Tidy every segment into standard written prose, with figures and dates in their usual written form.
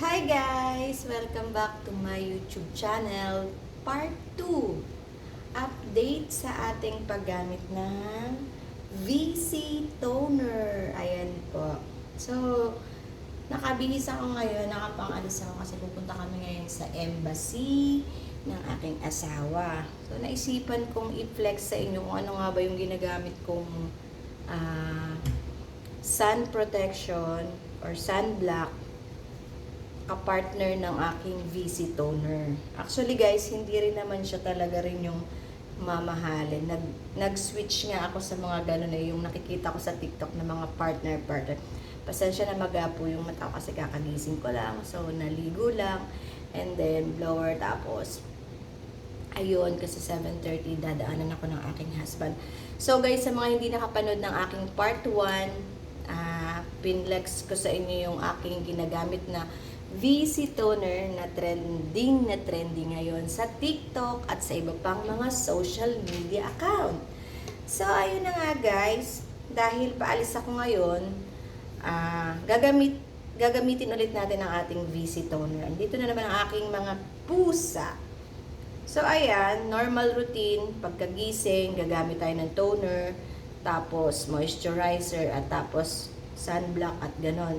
Hi guys! Welcome back to my YouTube channel, Part 2. Update sa ating paggamit ng VC Toner. Ayan po. So, nakabihis ako ngayon, nakapang-alis ako kasi pupunta kami ngayon sa embassy ng aking asawa. So, naisipan kong i-flex sa inyo kung ano nga ba yung ginagamit kong ah, sun protection or sunblock ka-partner ng aking VC Toner. Actually guys, hindi rin naman siya talaga rin yung mamahalin. Nag-switch nga ako sa mga ganun yung nakikita ko sa TikTok na mga partner. Pasensya na magapo yung mata ko kasi kakagising ko lang. So, naligo lang. And then, blower. Tapos, ayun, kasi 7:30 dadaanan ako ng aking husband. So guys, sa mga hindi nakapanood ng aking part 1, pinlex ko sa inyo yung aking ginagamit na VC Toner na trending ngayon sa TikTok at sa iba pang mga social media account. So, ayun na nga guys, dahil paalis ako ngayon, gagamitin ulit natin ang ating VC Toner. Dito na naman ang aking mga pusa. So, ayan, normal routine, pagkagising, gagamit tayo ng toner, tapos moisturizer, at tapos sunblock at ganon.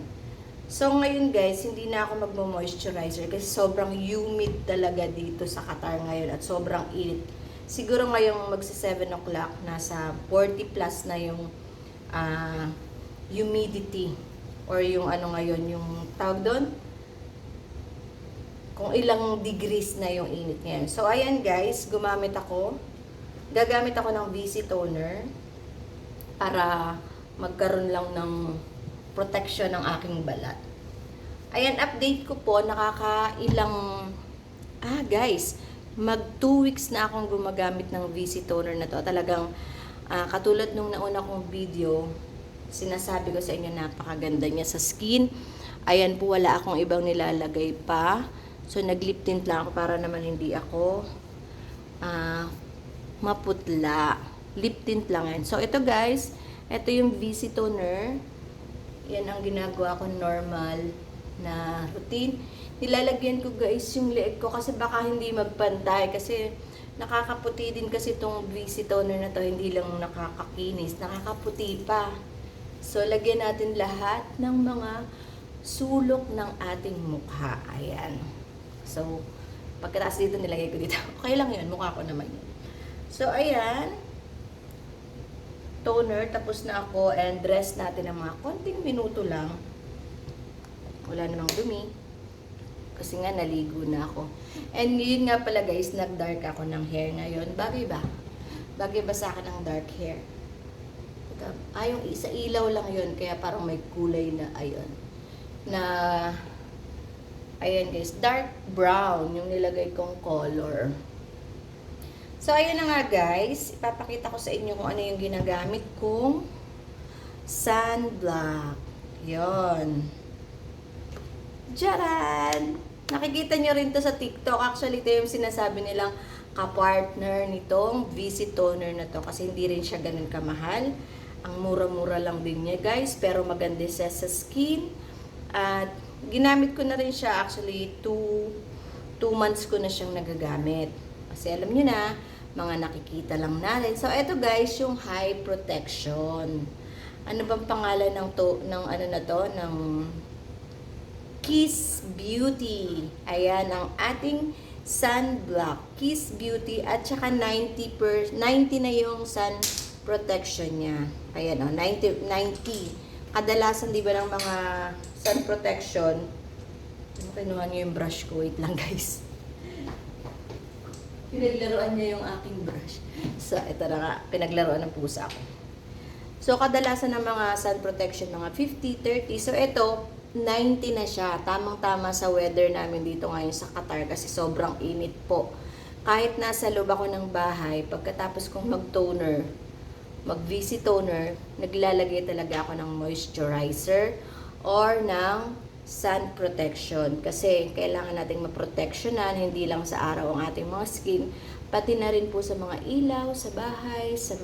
So, ngayon guys, hindi na ako magmo-moisturizer kasi sobrang humid talaga dito sa Qatar ngayon at sobrang init. Siguro ngayong magsi 7 o'clock, nasa 40 plus na yung humidity or yung ano ngayon, yung tawag doon, kung ilang degrees na yung init ngayon. So, ayan guys, gagamit ako ng VC Toner para magkaroon lang ng protection ng aking balat. Ayan, update ko po, guys, mag 2 weeks na akong gumagamit ng VC Toner na to. Talagang, katulad nung nauna kong video, sinasabi ko sa inyo, napakaganda niya sa skin. Ayan po, wala akong ibang nilalagay pa. So, nag-lip tint lang ako para naman hindi ako maputla. Lip tint lang yan. So, ito guys, ito yung VC Toner. Yan ang ginagawa ko normal na routine. Nilalagyan ko guys yung leeg ko kasi baka hindi magpantay kasi nakakaputi din kasi itong VC Toner na to, hindi lang nakakakinis, nakakaputi pa. So, lagyan natin lahat ng mga sulok ng ating mukha. Ayan. So, pagkataas dito nilagay ko dito. Okay lang yun, mukha ko naman yun. So, ayan. Toner, tapos na ako, and rest natin ng mga konting minuto lang. Wala namang dumi kasi nga naligo na ako. And yun nga pala guys, nag-dark ako ng hair ngayon. Bagay ba? Bagay ba sa akin ang dark hair? Yung isa ilaw lang yun, kaya parang may kulay na ayun. Na ayan guys, dark brown yung nilagay kong color. So, ayun na nga guys, ipapakita ko sa inyo kung ano yung ginagamit kong sunblock. Yon. Jaran! Nakikita nyo rin to sa TikTok. Actually, ito yung sinasabi nilang kapartner nitong VC Toner na to. Kasi hindi rin siya ganun kamahal. Ang mura-mura lang din niya guys. Pero maganda siya sa skin. At ginamit ko na rin siya actually 2 months ko na siyang nagagamit. Kasi alam nyo na, mga nakikita lang natin. So, ito guys, yung high protection. Ano bang pangalan ng ano na to? Ng Kiss Beauty. Ayan, ang ating sunblock. Kiss Beauty. At saka 90 na yung sun protection niya. Ayan, 90. Kadalasan, di ba, ng mga sun protection, kinuha niyo yung brush ko. Wait lang guys. Pinaglaruan niya yung aking brush. So, ito na nga, pinaglaruan ng pusa ko. So, kadalasan ng mga sun protection, mga 50, 30. So, ito, 90 na siya. Tamang-tama sa weather namin dito ngayon sa Qatar kasi sobrang init po. Kahit nasa loob ako ng bahay, pagkatapos kong mag-toner, mag-VC Toner, naglalagay talaga ako ng moisturizer or ng sun protection kasi kailangan nating maproteksyonan hindi lang sa araw ang ating mga skin, pati na rin po sa mga ilaw sa bahay, sa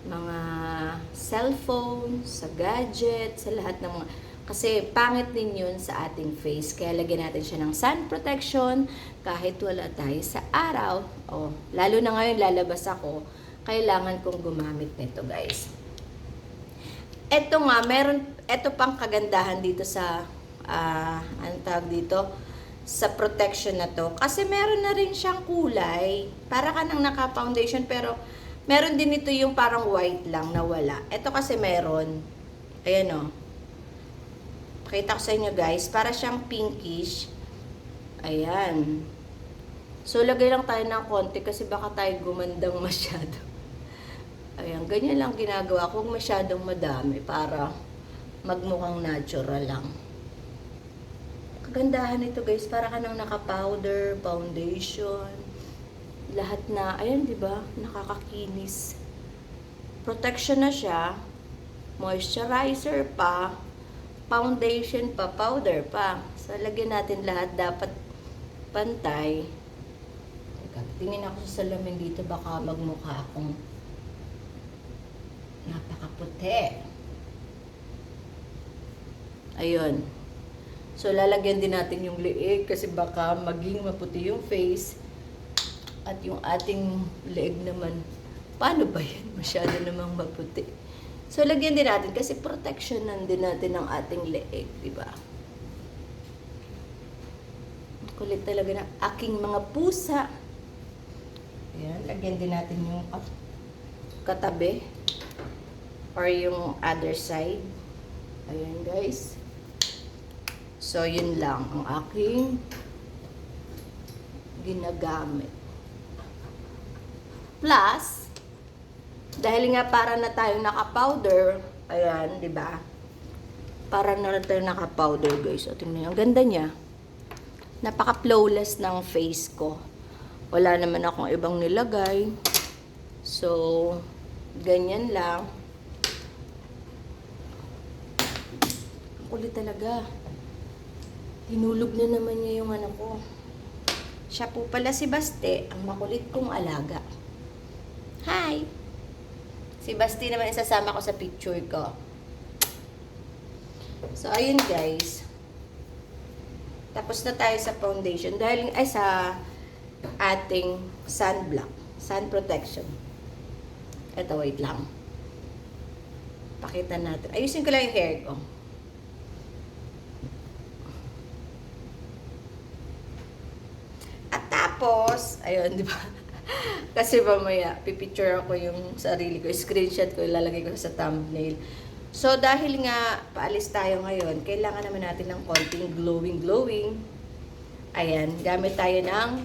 mga cellphone, sa gadget, sa lahat ng mga Kasi pangit din yun sa ating face. Kaya lagyan natin siya ng sun protection kahit wala tayo sa araw. O, lalo na ngayon lalabas ako, kailangan kong gumamit nito, guys. Ito nga, ito pang kagandahan dito sa, anong tawag dito? Sa protection na to. Kasi meron na rin siyang kulay. Para ka nang naka-foundation, pero meron din ito yung parang white lang na wala. Ito kasi meron. Ayan o. Pakita ko sa inyo, guys. Para siyang pinkish. Ayan. So, lagay lang tayo ng konti kasi baka tayo gumandang masyado. Ayan, ganyan lang ginagawa ko. Huwag masyadong madami para magmukhang natural lang. Kagandahan ito, guys. Para ka nang naka-powder, foundation, lahat na, ayan, di ba? Nakakakinis. Protection na siya. Moisturizer pa. Foundation pa, powder pa. So, lagyan natin lahat. Dapat pantay. Teka, tingin ako sa salamin dito. Baka magmukha akong napakaputi. Ayun. So, lalagyan din natin yung leeg kasi baka maging maputi yung face. At yung ating leeg naman, paano ba yan? Masyado namang maputi. So, lagyan din natin kasi protectionan din natin ang ating leeg, di ba? Kulit talaga ng aking mga pusa. Ayan, lagyan din natin yung katabi or yung other side. Ayan, guys. So, yun lang ang aking ginagamit. Plus, dahil nga para na tayo naka-powder, ayan, di ba? Para na tayo naka-powder, guys. O, tingnan niyo, ang ganda niya. Napaka-flawless ng face ko. Wala naman akong ibang nilagay. So, ganyan lang. Ang kulit talaga. Tinulog na naman niya yung ano ko. Siya po pala si Baste, ang makulit kong alaga. Hi! Si Basti naman isasama ko sa picture ko. So, ayun guys. Tapos na tayo sa foundation. Dahil, sa ating sunblock. Sun protection. Ito, wait lang. Pakita natin. Ayusin ko lang yung hair ko. At tapos, ayun, di ba? Kasi mamaya, pipicture ako yung sarili ko, screenshot ko, ilalagay ko sa thumbnail. So, dahil nga, paalis tayo ngayon, kailangan naman natin ng konting glowing. Ayan, gamit tayo ng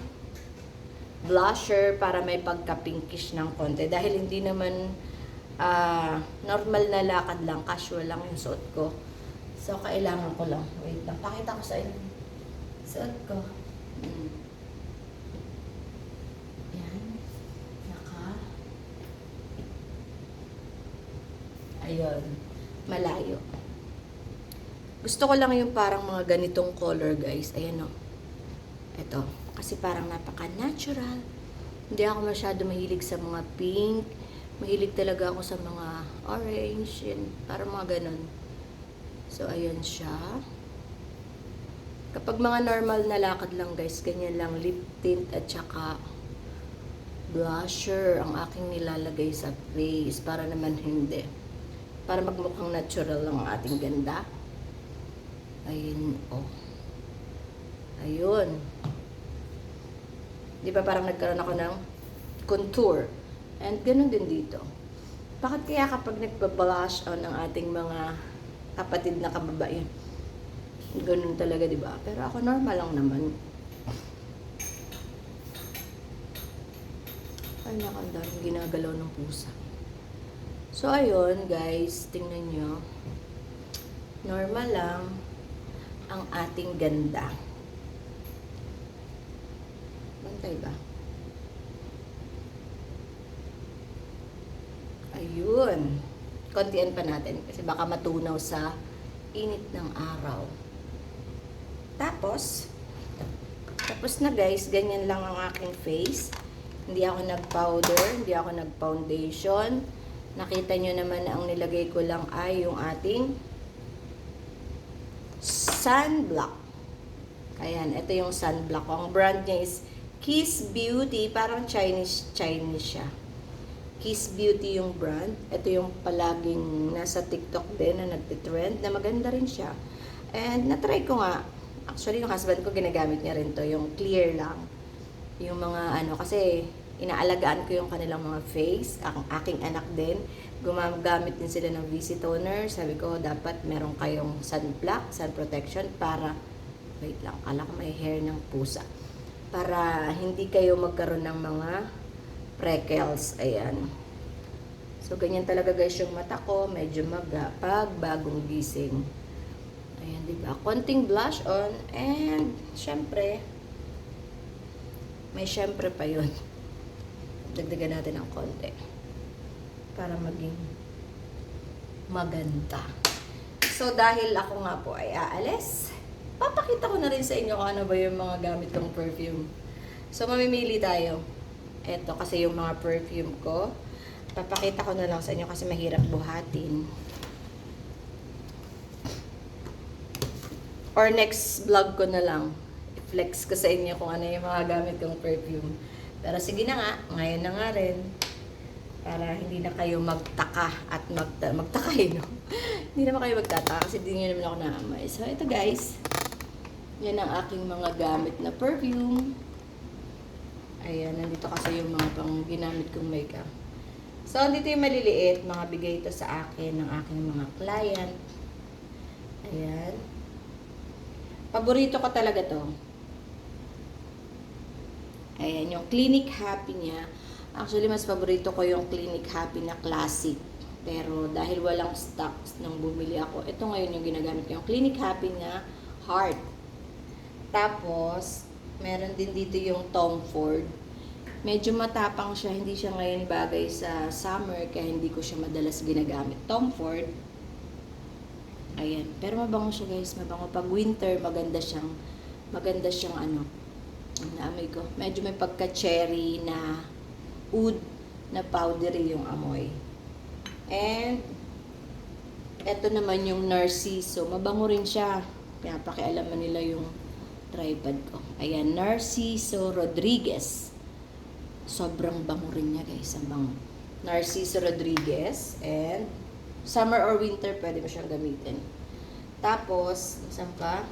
blusher para may pagka-pinkish ng konti. Dahil hindi naman normal na lakad lang, casual lang yung suot ko. So, kailangan ko lang. Wait lang, pakita ko sa inyo. Suot ko. Ayun, malayo. Gusto ko lang yung parang mga ganitong color, guys. Ayan o. Ito. Kasi parang napaka-natural. Hindi ako masyado mahilig sa mga pink. Mahilig talaga ako sa mga orange. Yan. Parang mga ganun. So, ayan siya. Kapag mga normal na lakad lang, guys, ganyan lang. Lip tint at saka blusher ang aking nilalagay sa face. Para naman hindi. Para magmukhang natural lang ang ating ganda. Ayun, oh. Ayun. Di ba parang nagkaroon ako ng contour? And ganun din dito. Bakit kaya kapag nagpa-blush on ang ating mga kapatid na kababayan? Ganun talaga, di ba? Pero ako normal lang naman. Ay, nakandang ginagalaw ng pusa. So, ayun, guys, tingnan nyo. Normal lang ang ating ganda. Bantay ba? Ayun. Kontian pa natin kasi baka matunaw sa init ng araw. Tapos na guys, ganyan lang ang aking face. Hindi ako nag-powder, hindi ako nag-foundation. Nakita nyo naman na ang nilagay ko lang ay yung ating sunblock. Ayan, ito yung sunblock ko. Ang brand niya is Kiss Beauty. Parang Chinese siya. Kiss Beauty yung brand. Ito yung palaging nasa TikTok din na nagtitrend, na maganda rin siya. And natry ko nga. Actually, yung husband ko ginagamit niya rin to, yung clear lang. Yung mga kasi inaalagaan ko yung kanilang mga face. Ang aking anak din, gumagamit din sila ng VC toner. Sabi ko, dapat meron kayong sunblock, sun protection para, wait lang, kala ko may hair ng pusa. Para hindi kayo magkaroon ng mga freckles. Ayan. So, ganyan talaga guys yung mata ko. Medyo maga pag bagong gising. Ayan, diba? Konting blush on. And, syempre, may syempre pa yun. Dagdagan natin ng konti. Para maging maganda. So, dahil ako nga po ay aalis, papakita ko na rin sa inyo kung ano ba yung mga gamit kong perfume. So, mamimili tayo. Ito kasi yung mga perfume ko. Papakita ko na lang sa inyo kasi mahirap buhatin. Or next vlog ko na lang. I-flex ko sa inyo kung ano yung mga gamit kong perfume. Pero sige na nga, ngayon na nga rin. Para hindi na kayo magtaka at magtaka no? Hindi naman kayo magtataka kasi hindi nyo naman ako naamay. So, ito guys. Yan ang aking mga gamit na perfume. Ayan, nandito kasi yung mga pang ginamit kong makeup. So, dito yung maliliit. Mga bigay ito sa akin ng aking mga client. Ayan. Paborito ko talaga to. Ayan, yung Clinique Happy niya. Actually, mas paborito ko yung Clinique Happy na classic. Pero dahil walang stocks nung bumili ako, ito ngayon yung ginagamit ko. Yung Clinique Happy na Heart. Tapos, meron din dito yung Tom Ford. Medyo matapang siya. Hindi siya ngayon bagay sa summer, kaya hindi ko siya madalas ginagamit. Tom Ford. Ayan. Pero mabango siya guys. Mabango. Pag winter, maganda siyang naamoy ko. Medyo may pagka-cherry na oud na powdery yung amoy. And, eto naman yung Narciso. Mabango rin siya. Kaya pakialaman nila yung tripod ko. Ayan, Narciso Rodriguez. Sobrang bango rin niya guys. Ang bango. Narciso Rodriguez. And, summer or winter, pwede mo siyang gamitin. Tapos, saan pa?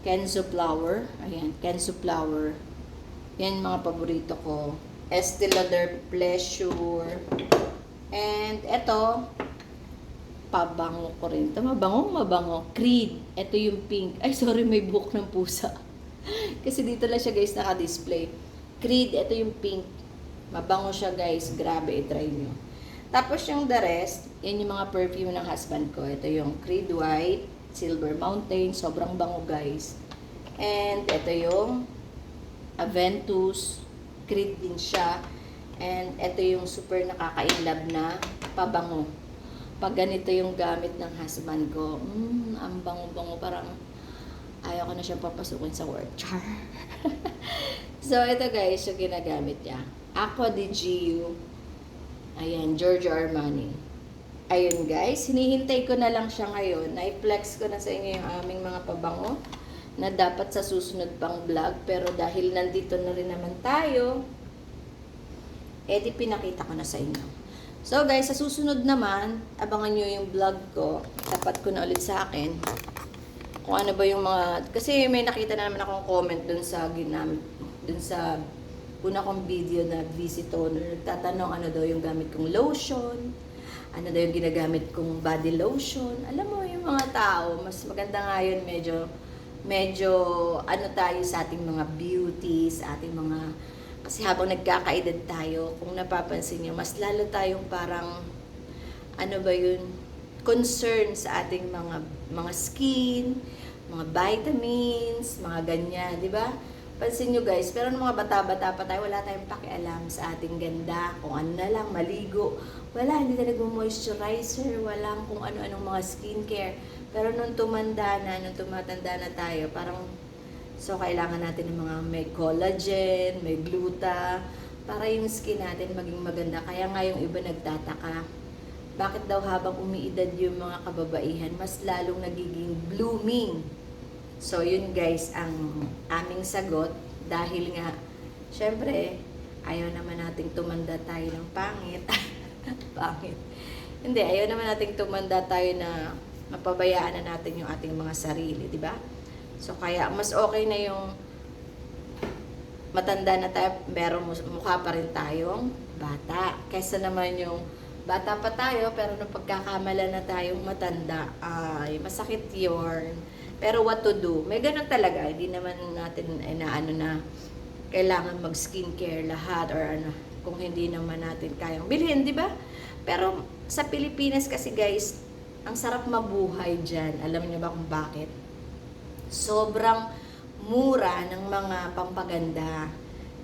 Kenzo Flower. Ayan, Kenzo Flower. Yan mga paborito ko. Estee Lauder Pleasure. And, eto, pabango ko rin. Ito, mabango. Creed. Ito yung pink. Ay, sorry, may buhok ng pusa. Kasi dito lang siya guys naka-display. Creed, ito yung pink. Mabango siya guys. Grabe, i-try nyo. Tapos yung the rest, yan yung mga perfume ng husband ko. Ito yung Creed White, Silver Mountain. Sobrang bango guys. And ito yung Aventus. Creed din siya. And ito yung super nakaka-inlove na pabango. Pag ganito yung gamit ng husband ko, ang bango-bango, parang ayaw ko na siyang papasukin sa work. Char. So, ito guys, yung ginagamit niya. Aqua di Gio. Ayan, Giorgio Armani. Ayun guys, hinihintay ko na lang siya ngayon. Na-flex ko na sa inyo yung aming mga pabango na dapat sa susunod pang vlog. Pero dahil nandito na rin naman tayo, di pinakita ko na sa inyo. So guys, sa susunod naman, abangan nyo yung vlog ko. Tapat ko na ulit sa akin. Kung ano ba yung mga... Kasi may nakita na naman akong comment dun sa ginamit. Dun sa una kong video na VC toner. Nagtatanong ano daw yung gamit kong lotion. Ano daw yung ginagamit kong body lotion. Alam mo yung mga tao, mas maganda nga yun medyo ano tayo sa ating mga beauties, sa ating mga... Kasi habang nagkakaedad tayo, kung napapansin nyo, mas lalo tayong parang, ano ba yun, concern sa ating mga skin, mga vitamins, mga ganyan, di ba? Pansin nyo guys, pero nung mga bata-bata pa tayo, wala tayong pakialam sa ating ganda, kung ano na lang, maligo. Wala, hindi tayo nag-moisturizer, walang kung ano-anong mga skincare. Pero nung tumatanda na tayo, parang, so, kailangan natin ng mga may collagen, may gluta, para yung skin natin maging maganda. Kaya nga yung iba nagtataka, bakit daw habang umiidad yung mga kababaihan, mas lalong nagiging blooming So, yun guys, ang aming sagot. Dahil nga, syempre, ayaw naman nating tumanda tayo ng pangit. Pangit. Hindi, ayaw naman nating tumanda tayo na mapabayaan na natin yung ating mga sarili, di ba? So, kaya mas okay na yung matanda na tayo, pero mukha pa rin tayong bata. Kaysa naman yung bata pa tayo, pero nung pagkakamala na tayong matanda, ay masakit yun. Pero what to do? May ganun talaga. Hindi naman natin ano na kailangan mag-skincare lahat or ano, kung hindi naman natin kayang bilhin, di ba? Pero sa Pilipinas kasi guys, ang sarap mabuhay dyan. Alam niyo ba kung bakit? Sobrang mura ng mga pampaganda.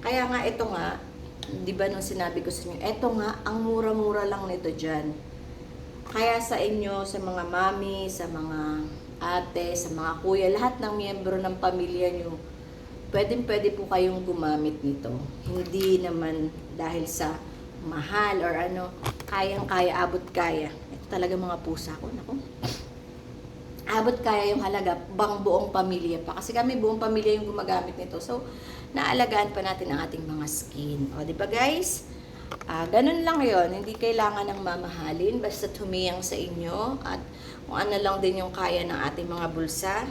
Kaya nga ito nga, di ba nung sinabi ko sa inyo, ito nga, ang mura-mura lang nito dyan. Kaya sa inyo, sa mga mami, sa mga ate, sa mga kuya, lahat ng miyembro ng pamilya nyo, pwede po kayong gumamit nito. Hindi naman dahil sa mahal or ano, kayang-kaya, abot kaya. Ito talaga mga pusa ko, naku. Abot kaya yung halaga, bang buong pamilya pa. Kasi kami buong pamilya yung gumagamit nito. So, naalagaan pa natin ang ating mga skin. O, di ba guys? Ganun lang yon. Hindi kailangan ng mamahalin. Basta tumiyang sa inyo. At kung ano lang din yung kaya ng ating mga bulsa.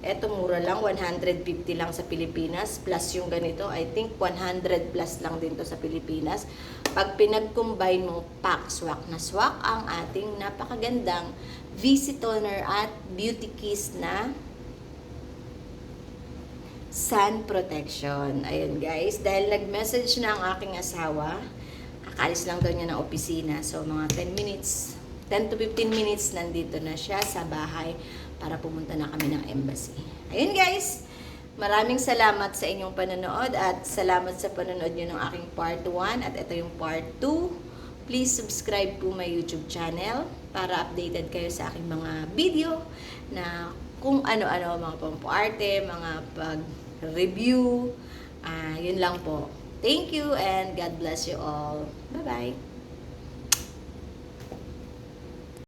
Eto, mura lang. 150 lang sa Pilipinas. Plus yung ganito, I think 100 plus lang din to sa Pilipinas. Pag pinag-combine mo, pack, swak na swak ang ating napakagandang VC Toner at Beauty Kiss na sun protection. Ayun guys, dahil nag-message na ang aking asawa, kakalis lang daw niya ng opisina. So mga 10 minutes, 10 to 15 minutes nandito na siya sa bahay para pumunta na kami ng embassy. Ayun guys, maraming salamat sa inyong panonood at salamat sa panonood niyo ng aking part 1 at ito yung part 2. Please subscribe po my YouTube channel para updated kayo sa aking mga video na kung ano-ano, mga pampuarte, mga pag-review. Yun lang po. Thank you and God bless you all. Bye-bye!